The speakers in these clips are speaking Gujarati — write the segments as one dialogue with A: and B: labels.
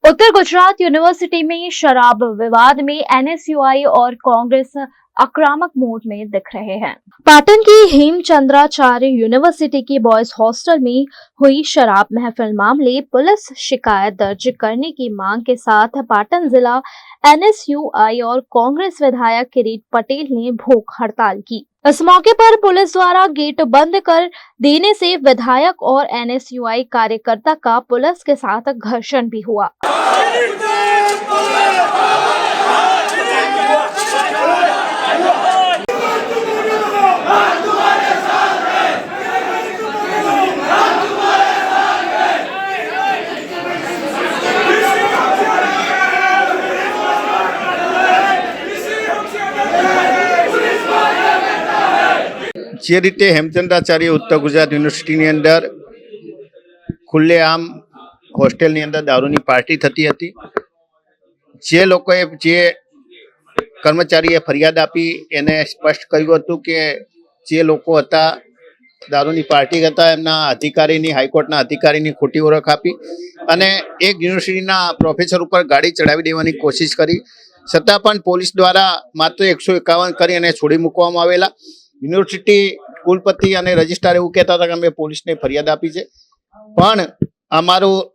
A: उत्तर गुजरात यूनिवर्सिटी में शराब विवाद में एनएसयूआई और कांग्रेस आक्रामक मोड में दिख रहे हैं। पाटन की हेमचंद्राचार्य यूनिवर्सिटी की बॉयज हॉस्टल में हुई शराब महफिल मामले पुलिस शिकायत दर्ज करने की मांग के साथ पाटन जिला एनएसयूआई और कांग्रेस विधायक किरीट पटेल ने भूख हड़ताल की। इस मौके पर पुलिस द्वारा गेट बंद कर देने से विधायक और एनएसयूआई कार्यकर्ता का पुलिस के साथ घर्षण भी हुआ।
B: જે રીતે હેમચંદ્રાચાર્ય ઉત્તર ગુજરાત યુનિવર્સિટીની અંદર ખુલ્લેઆમ હોસ્ટેલની અંદર દારૂની પાર્ટી થતી હતી। જે લોકોએ જે કર્મચારીએ ફરિયાદ આપી એને સ્પષ્ટ કર્યું હતું કે જે લોકો હતા દારૂની પાર્ટી હતા એમના અધિકારીની હાઈકોર્ટના અધિકારીની ખોટી ઓળખ આપી અને એક યુનિવર્સિટીના પ્રોફેસર ઉપર ગાડી ચડાવી દેવાની કોશિશ કરી, છતાં પણ પોલીસ દ્વારા માત્ર 151 કરી અને છોડી મૂકવામાં આવેલા। યુનિવર્સિટી કુલપતિ અને રજિસ્ટ્રાર એવું કહેતા હતા કે અમે પોલીસને ફરિયાદ આપી છે, પણ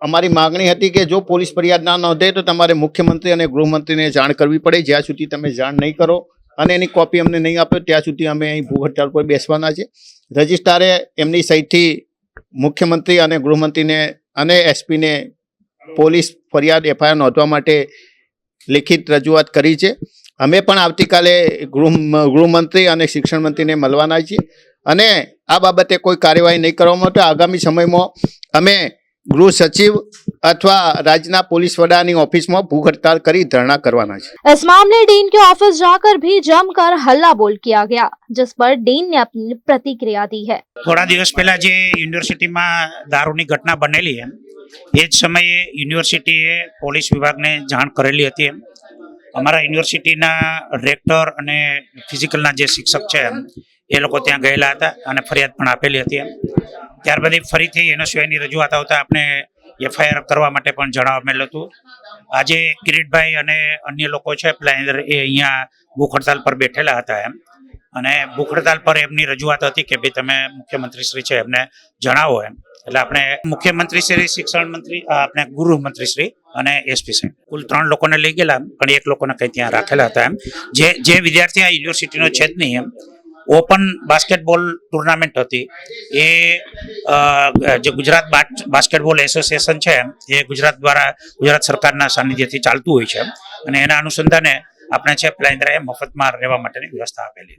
B: અમારી માગણી હતી કે જો પોલીસ ફરિયાદ ના નોંધે તો તમારે મુખ્યમંત્રી અને ગૃહમંત્રીને જાણ કરવી પડે। જ્યાં સુધી તમે જાણ નહીં કરો અને એની કોપી અમને નહીં આપો ત્યાં સુધી અમે અહીં ભૂખ હડતાળ પર બેસવાના છે। રજિસ્ટ્રારે એમની સહીથી મુખ્યમંત્રી અને ગૃહમંત્રીને અને એસપીને પોલીસ ફરિયાદ એફઆઈઆર નોંધવા માટે લિખિત રજૂઆત કરી છે। અમે પણ આવતીકાલે ગૃહમંત્રી અને શિક્ષણ મંત્રીને મળવાના છીએ અને આ બાબતે કોઈ કાર્યવાહી નહીં કરવામાં આવે તો આગામી સમયમાં અમે ગૃહ સचिव अथवा राज्य पुलिस वडानी ऑफिस में भूख हड़ताल करी धरना करवाना है।
A: इस मामले डीन के ऑफिस जाकर भी जमकर हल्ला बोल किया गया, जिस पर डीन ने अपनी प्रतिक्रिया दी है।
C: थोड़ा दिवस पहला जे यूनिवर्सिटी में दारूनी घटना बनेली है ए ज समये यूनिवर्सिटीए पोलीस विभाग ने जाण करेली हती। अमारा यूनिवर्सिटीना रेक्टर अने फिजिकलना जे शिक्षक छे ए लोको त्यां गयेला हता अने फरियाद पण आपेली हती। त्यारबाद फरीथी एनएसयूआईनी रजूआत आवता आपणे एफआईआर करवा माटे पण जणावेल हतुं। आजे किरीटभाई अने अन्य लोको छे प्लानर ए अहींया भूख हड़ताल पर बैठेला हता एम अने भूख हड़ताल पर एमनी रजूआत हती के भाई तमे मुख्यमंत्री श्री छे एमने जणावो एम। એટલે આપણે મુખ્યમંત્રી શ્રી, શિક્ષણ મંત્રી, આપણે ગૃહમંત્રી શ્રી અને એસપી સાહેબ કુલ 3 લોકોને લઈ ગયેલા, પણ એક લોકોને કઈ ત્યાં રાખેલા હતા એમ। જે વિદ્યાર્થી આ યુનિવર્સિટીનો છે જ નહીં એમ। ઓપન બાસ્કેટબોલ ટુર્નામેન્ટ હતી એ જે ગુજરાત બાસ્કેટબોલ એસોસિએશન છે એ ગુજરાત સરકારના સાનિધ્યથી ચાલતું હોય છે અને એના અનુસંધાને આપણે છે પ્લાનરે મફતમાં રહેવા માટેની વ્યવસ્થા આપેલી।